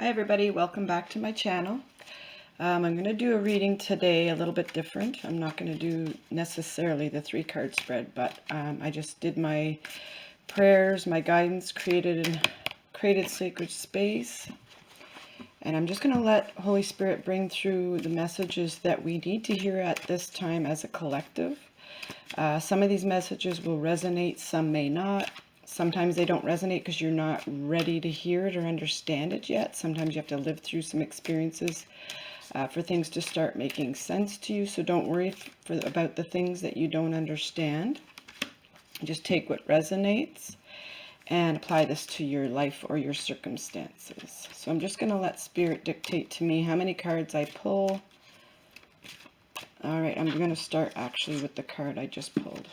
Hi everybody, welcome back to my channel. I'm going to do a reading today a little bit different. I'm not going to do necessarily the 3-card spread, but I just did my prayers, my guidance, created sacred space, and I'm just going to let Holy Spirit bring through the messages that we need to hear at this time as a collective. Some of these messages will resonate, some may not. Sometimes they don't resonate because you're not ready to hear it or understand it yet. Sometimes you have to live through some experiences for things to start making sense to you. So don't worry about the things that you don't understand. Just take what resonates and apply this to your life or your circumstances. So I'm just going to let Spirit dictate to me how many cards I pull. All right, I'm going to start actually with the card I just pulled.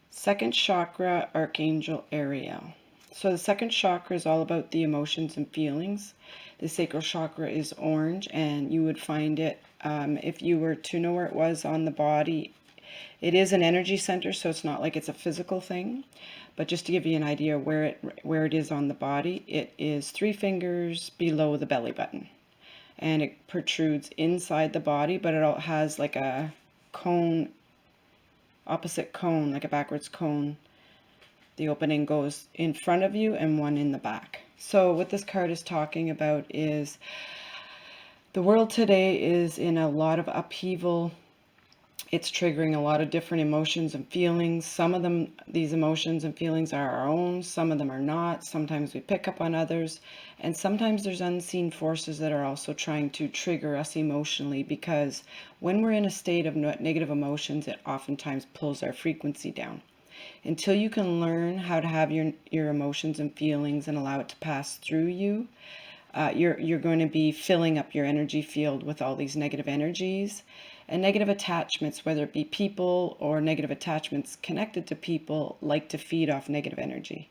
Second chakra, Archangel Ariel. So the second chakra is all about the emotions and feelings. The sacral chakra is orange, and you would find it, if you were to know where it was on the body, it is an energy center, so it's not like it's a physical thing. But just to give you an idea where it is on the body, it is 3 fingers below the belly button. And it protrudes inside the body, but it has like a cone, opposite cone, like a backwards cone. The opening goes in front of you and one in the back. So what this card is talking about is the world today is in a lot of upheaval. It's triggering a lot of different emotions and feelings. Some of them, these emotions and feelings are our own. Some of them are not. Sometimes we pick up on others. And sometimes there's unseen forces that are also trying to trigger us emotionally, because when we're in a state of negative emotions, it oftentimes pulls our frequency down. Until you can learn how to have your emotions and feelings and allow it to pass through you, you're going to be filling up your energy field with all these negative energies and negative attachments, whether it be people or negative attachments connected to people, like to feed off negative energy.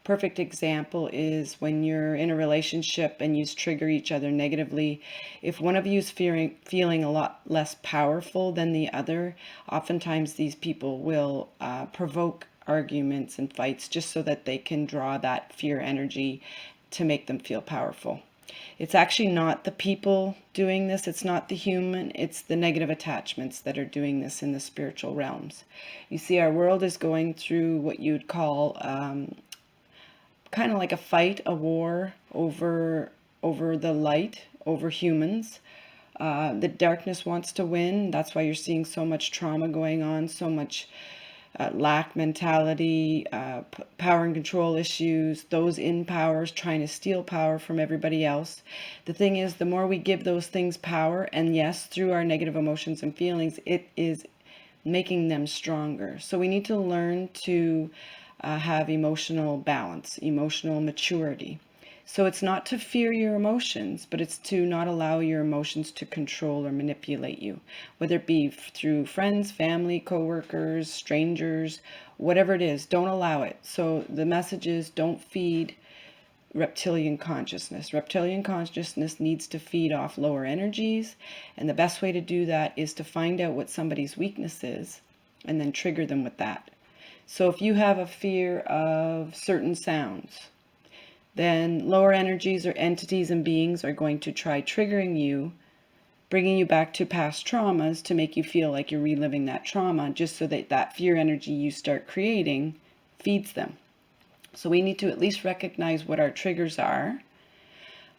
Perfect example is when you're in a relationship and you trigger each other negatively. If one of you is feeling a lot less powerful than the other, oftentimes these people will provoke arguments and fights just so that they can draw that fear energy to make them feel powerful. It's actually not the people doing this. It's not the human. It's the negative attachments that are doing this in the spiritual realms. You see, our world is going through what you'd call kind of like a fight, a war over the light, over humans. The darkness wants to win. That's why you're seeing so much trauma going on, so much lack mentality, power and control issues, those in powers trying to steal power from everybody else. The thing is, the more we give those things power, and yes, through our negative emotions and feelings, it is making them stronger. So we need to learn to have emotional balance, emotional maturity. So it's not to fear your emotions, but it's to not allow your emotions to control or manipulate you, whether it be through friends, family, co-workers, strangers, whatever it is. Don't allow it. So the message is, don't feed reptilian consciousness. Reptilian consciousness needs to feed off lower energies, and the best way to do that is to find out what somebody's weakness is and then trigger them with that. So if you have a fear of certain sounds, then lower energies or entities and beings are going to try triggering you, bringing you back to past traumas to make you feel like you're reliving that trauma, just so that that fear energy you start creating feeds them. So we need to at least recognize what our triggers are,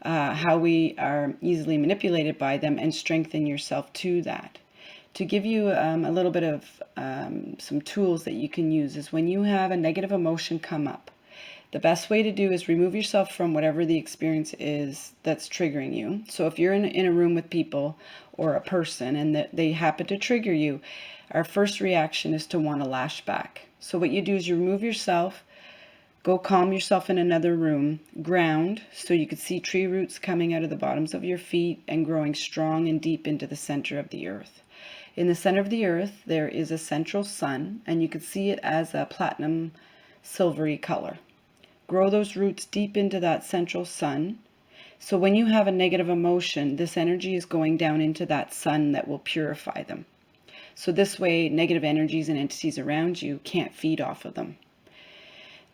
how we are easily manipulated by them, and strengthen yourself to that. To give you a little bit of some tools that you can use is when you have a negative emotion come up, the best way to do is remove yourself from whatever the experience is that's triggering you. So if you're in a room with people or a person and that they happen to trigger you, our first reaction is to want to lash back. So what you do is you remove yourself, go calm yourself in another room, ground, so you could see tree roots coming out of the bottoms of your feet and growing strong and deep into the center of the earth. In the center of the earth, there is a central sun, and you could see it as a platinum silvery color. Grow those roots deep into that central sun. So when you have a negative emotion, this energy is going down into that sun that will purify them. So this way, negative energies and entities around you can't feed off of them.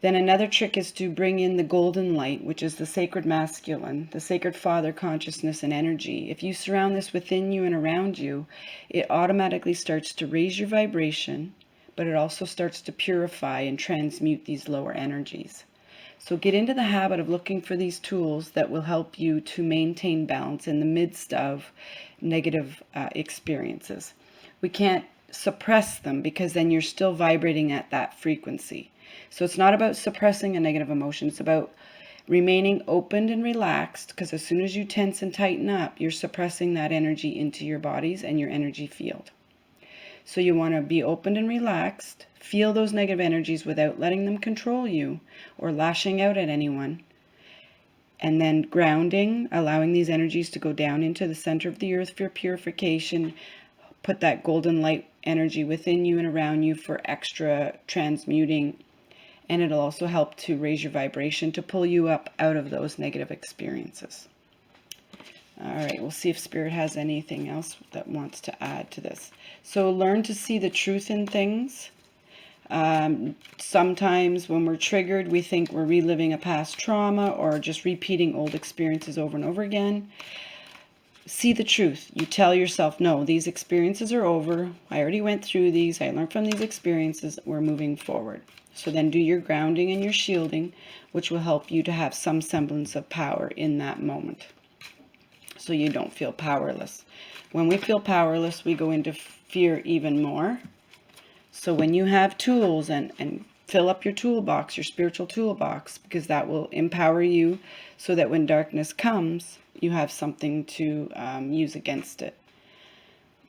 Then another trick is to bring in the golden light, which is the sacred masculine, the sacred father consciousness and energy. If you surround this within you and around you, it automatically starts to raise your vibration, but it also starts to purify and transmute these lower energies. So get into the habit of looking for these tools that will help you to maintain balance in the midst of negative experiences. We can't suppress them because then you're still vibrating at that frequency. So it's not about suppressing a negative emotion. It's about remaining open and relaxed, because as soon as you tense and tighten up, you're suppressing that energy into your bodies and your energy field. So you want to be open and relaxed, feel those negative energies without letting them control you or lashing out at anyone. And then grounding, allowing these energies to go down into the center of the earth for purification. Put that golden light energy within you and around you for extra transmuting. And it'll also help to raise your vibration to pull you up out of those negative experiences. All right, we'll see if Spirit has anything else that wants to add to this. So learn to see the truth in things. Sometimes when we're triggered, we think we're reliving a past trauma or just repeating old experiences over and over again. See the truth. You tell yourself, no, these experiences are over. I already went through these. I learned from these experiences. We're moving forward. So then do your grounding and your shielding, which will help you to have some semblance of power in that moment, so you don't feel powerless. When we feel powerless, we go into fear even more. So when you have tools, and fill up your toolbox, your spiritual toolbox, because that will empower you so that when darkness comes, you have something to use against it.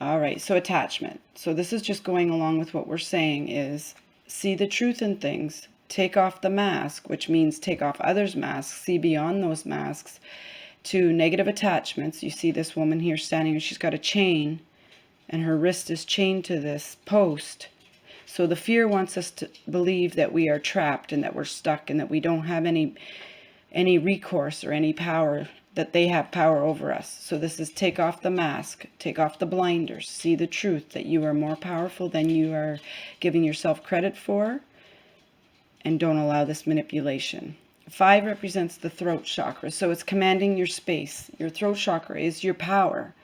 All right, so attachment. So this is just going along with what we're saying is see the truth in things, take off the mask, which means take off others' masks, see beyond those masks, to negative attachments. You see this woman here standing, and she's got a chain, and her wrist is chained to this post. So the fear wants us to believe that we are trapped and that we're stuck and that we don't have any recourse or any power, that they have power over us. So this is take off the mask, take off the blinders, see the truth that you are more powerful than you are giving yourself credit for, and don't allow this manipulation. 5 represents the throat chakra, so it's commanding your space. Your throat chakra is your power.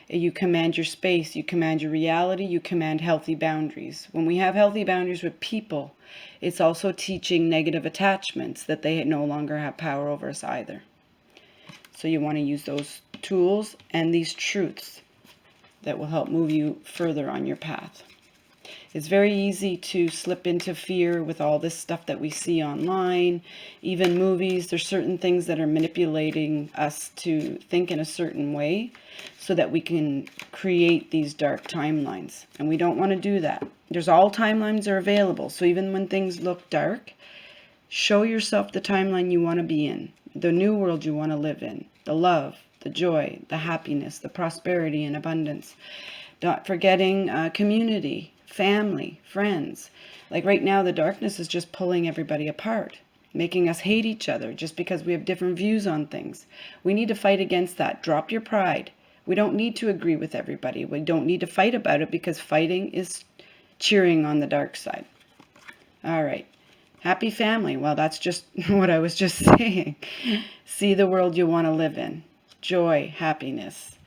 You command your space, you command your reality, you command healthy boundaries. When we have healthy boundaries with people, it's also teaching negative attachments that they no longer have power over us either. So you want to use those tools and these truths that will help move you further on your path. It's very easy to slip into fear with all this stuff that we see online, even movies. There's certain things that are manipulating us to think in a certain way so that we can create these dark timelines. And we don't want to do that. There's all timelines are available. So even when things look dark, show yourself the timeline you want to be in, the new world you want to live in, the love, the joy, the happiness, the prosperity and abundance. Not forgetting community, family, friends. Like right now, the darkness is just pulling everybody apart, making us hate each other just because we have different views on things. We need to fight against that. Drop your pride. We don't need to agree with everybody. We don't need to fight about it, because fighting is cheering on the dark side. All right. Happy family. Well, that's just what I was just saying. See the world you want to live in. Joy, happiness.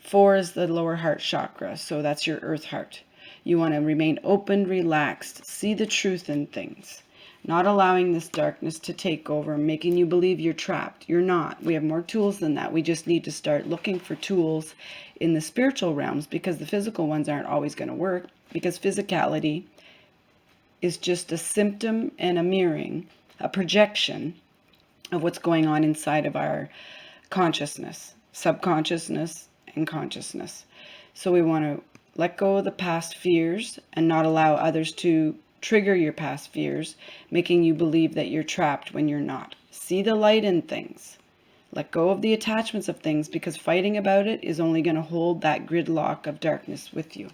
4 is the lower heart chakra, so that's your earth heart. You want to remain open, relaxed, see the truth in things, not allowing this darkness to take over, making you believe you're trapped. You're not. We have more tools than that. We just need to start looking for tools in the spiritual realms, because the physical ones aren't always going to work, because physicality is just a symptom and a mirroring, a projection of what's going on inside of our consciousness, subconsciousness, and consciousness. So we want to let go of the past fears and not allow others to trigger your past fears, making you believe that you're trapped when you're not. See the light in things. Let go of the attachments of things, because fighting about it is only going to hold that gridlock of darkness with you.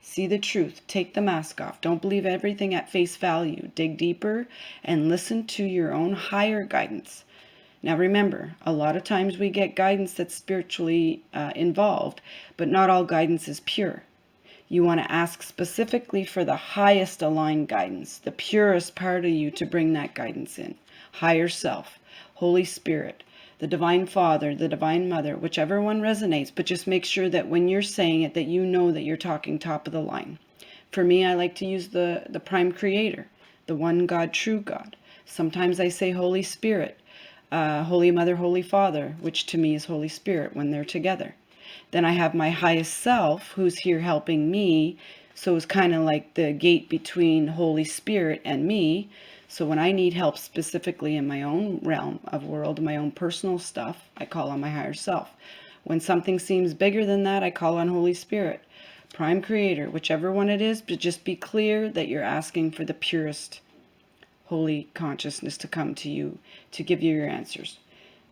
See the truth. Take the mask off. Don't believe everything at face value. Dig deeper and listen to your own higher guidance. Now remember, a lot of times we get guidance that's spiritually involved, but not all guidance is pure. You want to ask specifically for the highest aligned guidance, the purest part of you to bring that guidance in. Higher self, Holy Spirit, the Divine Father, the Divine Mother, whichever one resonates, but just make sure that when you're saying it that you know that you're talking top of the line. For me, I like to use the Prime Creator, the one God, true God. Sometimes I say Holy Spirit, Holy Mother, Holy Father, which to me is Holy Spirit when they're together. Then I have my highest self who's here helping me. So it's kind of like the gate between Holy Spirit and me. So when I need help specifically in my own realm of world, my own personal stuff, I call on my higher self. When something seems bigger than that, I call on Holy Spirit, Prime Creator, whichever one it is, but just be clear that you're asking for the purest holy consciousness to come to you, to give you your answers.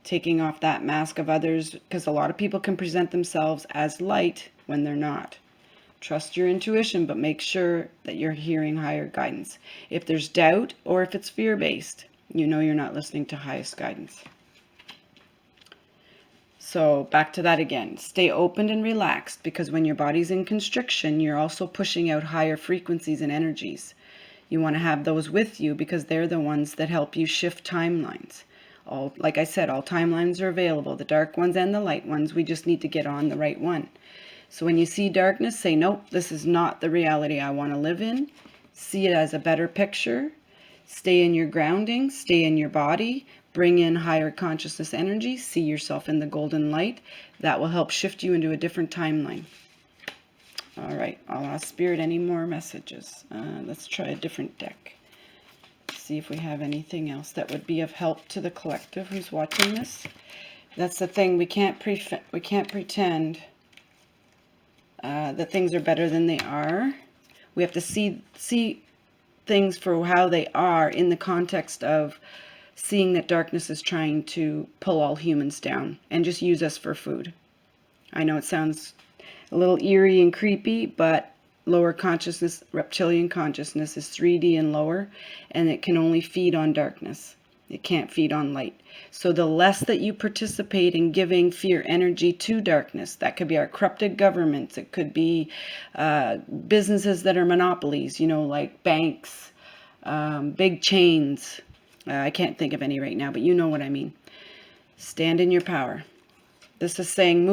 Taking off that mask of others, because a lot of people can present themselves as light when they're not. Trust your intuition, but make sure that you're hearing higher guidance. If there's doubt or if it's fear-based, you know you're not listening to highest guidance. So back to that again. Stay open and relaxed, because when your body's in constriction, you're also pushing out higher frequencies and energies. You want to have those with you because they're the ones that help you shift timelines. Like I said, all timelines are available, the dark ones and the light ones. We just need to get on the right one. So when you see darkness, say, nope, this is not the reality I want to live in. See it as a better picture. Stay in your grounding, stay in your body, bring in higher consciousness energy, see yourself in the golden light. That will help shift you into a different timeline. All right, I'll ask Spirit any more messages. Let's try a different deck. See if we have anything else that would be of help to the collective who's watching this. That's the thing, we can't pretend that things are better than they are. We have to see things for how they are in the context of seeing that darkness is trying to pull all humans down and just use us for food. I know it sounds a little eerie and creepy, but lower consciousness, reptilian consciousness, is 3D and lower, and it can only feed on darkness. It can't feed on light. So the less that you participate in giving fear energy to darkness, that could be our corrupted governments, it could be businesses that are monopolies, you know, like banks, big chains. I can't think of any right now, but you know what I mean. Stand in your power. This is saying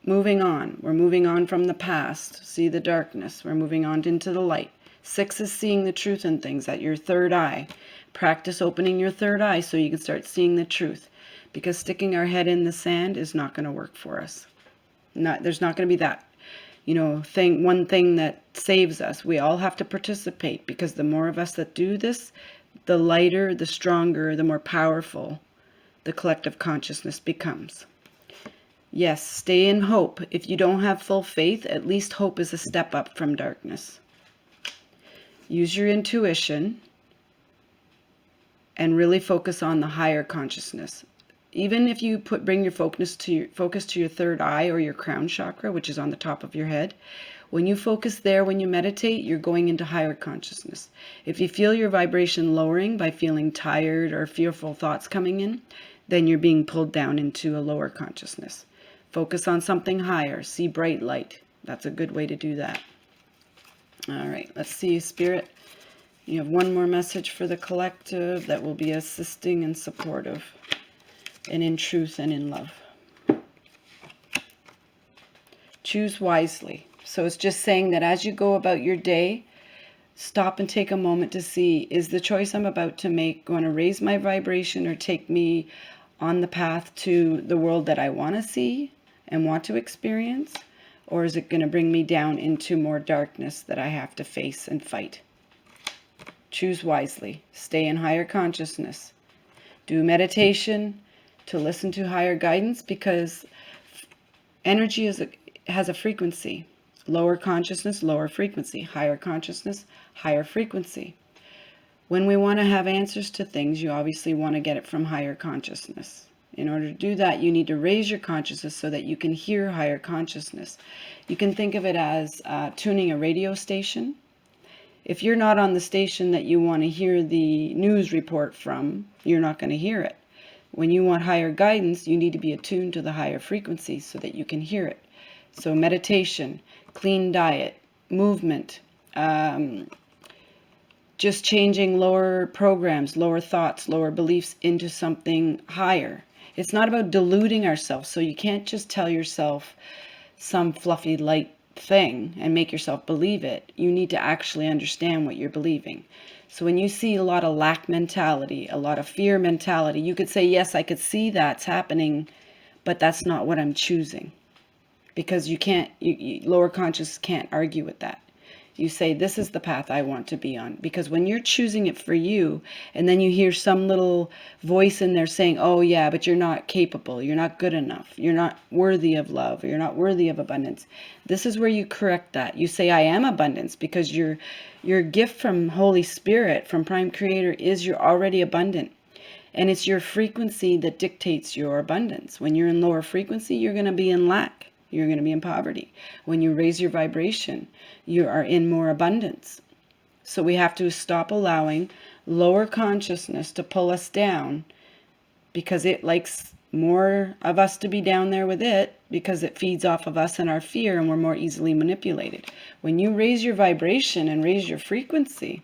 moving on. We're moving on from the past. See the darkness. We're moving on into the light. 6 is seeing the truth in things, at your third eye. Practice opening your third eye so you can start seeing the truth. Because sticking our head in the sand is not going to work for us. There's not going to be that, one thing that saves us. We all have to participate, because the more of us that do this, the lighter, the stronger, the more powerful the collective consciousness becomes. Yes, stay in hope. If you don't have full faith, at least hope is a step up from darkness. Use your intuition and really focus on the higher consciousness. Even if you bring your focus to your third eye or your crown chakra, which is on the top of your head, when you focus there, when you meditate, you're going into higher consciousness. If you feel your vibration lowering by feeling tired or fearful thoughts coming in, then you're being pulled down into a lower consciousness. Focus on something higher. See bright light. That's a good way to do that. All right, let's see, Spirit. You have one more message for the collective that will be assisting and supportive, and in truth and in love. Choose wisely. So it's just saying that as you go about your day, stop and take a moment to see, is the choice I'm about to make going to raise my vibration or take me on the path to the world that I want to see and want to experience? Or is it going to bring me down into more darkness that I have to face and fight? Choose wisely. Stay in higher consciousness. Do meditation to listen to higher guidance, because energy has a frequency. Lower consciousness, lower frequency. Higher consciousness, higher frequency. When we want to have answers to things, you obviously want to get it from higher consciousness. In order to do that, you need to raise your consciousness so that you can hear higher consciousness. You can think of it as tuning a radio station. If you're not on the station that you want to hear the news report from, you're not going to hear it. When you want higher guidance, you need to be attuned to the higher frequency so that you can hear it. So meditation, clean diet, movement, just changing lower programs, lower thoughts, lower beliefs into something higher. It's not about deluding ourselves. So you can't just tell yourself some fluffy light thing and make yourself believe it. You need to actually understand what you're believing. So when you see a lot of lack mentality, a lot of fear mentality, you could say, yes, I could see that's happening, but that's not what I'm choosing. Because you can't, lower conscious can't argue with that. You say, this is the path I want to be on. Because when you're choosing it for you, and then you hear some little voice in there saying, oh yeah, but you're not capable, you're not good enough, you're not worthy of love, or you're not worthy of abundance. This is where you correct that. You say, I am abundance, because your gift from Holy Spirit, from Prime Creator, is you're already abundant. And it's your frequency that dictates your abundance. When you're in lower frequency, you're going to be in lack. You're going to be in poverty. When you raise your vibration, you are in more abundance. So we have to stop allowing lower consciousness to pull us down, because it likes more of us to be down there with it, because it feeds off of us and our fear, and we're more easily manipulated. When you raise your vibration and raise your frequency,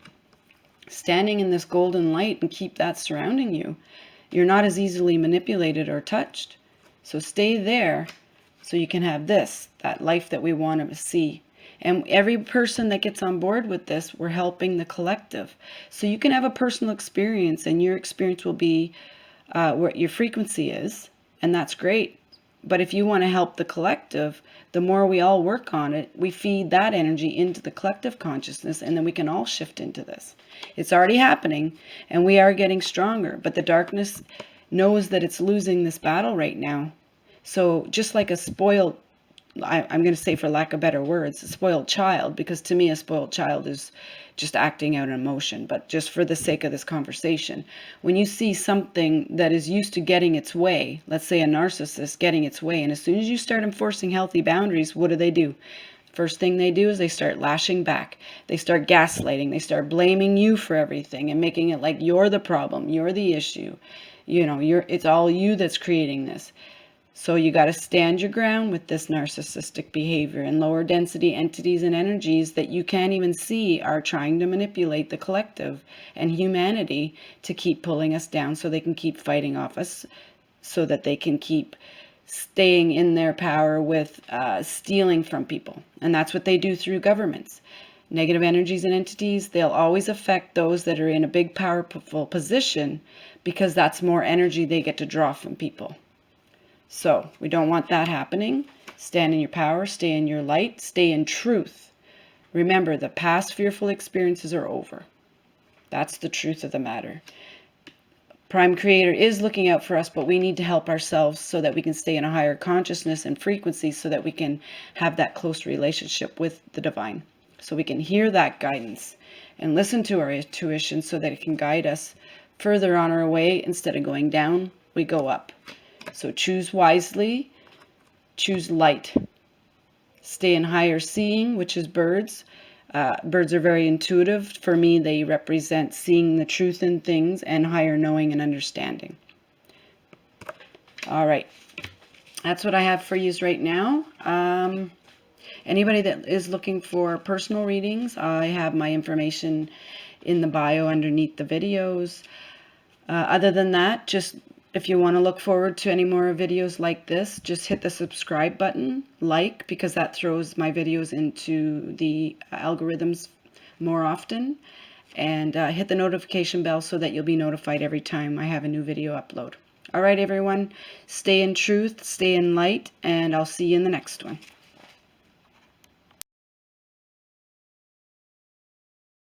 standing in this golden light, and keep that surrounding you, you're not as easily manipulated or touched. So stay there, so you can have that life that we want to see. And every person that gets on board with this, we're helping the collective. So you can have a personal experience, and your experience will be what your frequency is, and that's great. But if you want to help the collective, the more we all work on it, we feed that energy into the collective consciousness, and then we can all shift into this. It's already happening, and we are getting stronger, but the darkness knows that it's losing this battle right now. So just like a spoiled, I'm going to say, for lack of better words, a spoiled child, because to me a spoiled child is just acting out an emotion, but just for the sake of this conversation, when you see something that is used to getting its way, let's say a narcissist getting its way, and as soon as you start enforcing healthy boundaries, what do? First thing they do is they start lashing back. They start gaslighting. They start blaming you for everything and making it like you're the problem, you're the issue. It's all you that's creating this. So you got to stand your ground with this narcissistic behavior, and lower density entities and energies that you can't even see are trying to manipulate the collective and humanity to keep pulling us down, so they can keep fighting off us, so that they can keep staying in their power with stealing from people. And that's what they do through governments. Negative energies and entities, they'll always affect those that are in a big powerful position, because that's more energy they get to draw from people. So we don't want that happening. Stand in your power, stay in your light, stay in truth. Remember, the past fearful experiences are over. That's the truth of the matter. Prime Creator is looking out for us, but we need to help ourselves so that we can stay in a higher consciousness and frequency, so that we can have that close relationship with the divine. So we can hear that guidance and listen to our intuition, so that it can guide us further on our way. Instead of going down, we go up. So choose wisely, choose light. Stay in higher seeing, which is birds. Birds are very intuitive. For me, they represent seeing the truth in things and higher knowing and understanding. All right. That's what I have for you right now. Anybody that is looking for personal readings, I have my information in the bio underneath the videos. Other than that, just if you want to look forward to any more videos like this, just hit the subscribe button, because that throws my videos into the algorithms more often, and hit the notification bell so that you'll be notified every time I have a new video upload. All right, everyone, stay in truth, stay in light, and I'll see you in the next one.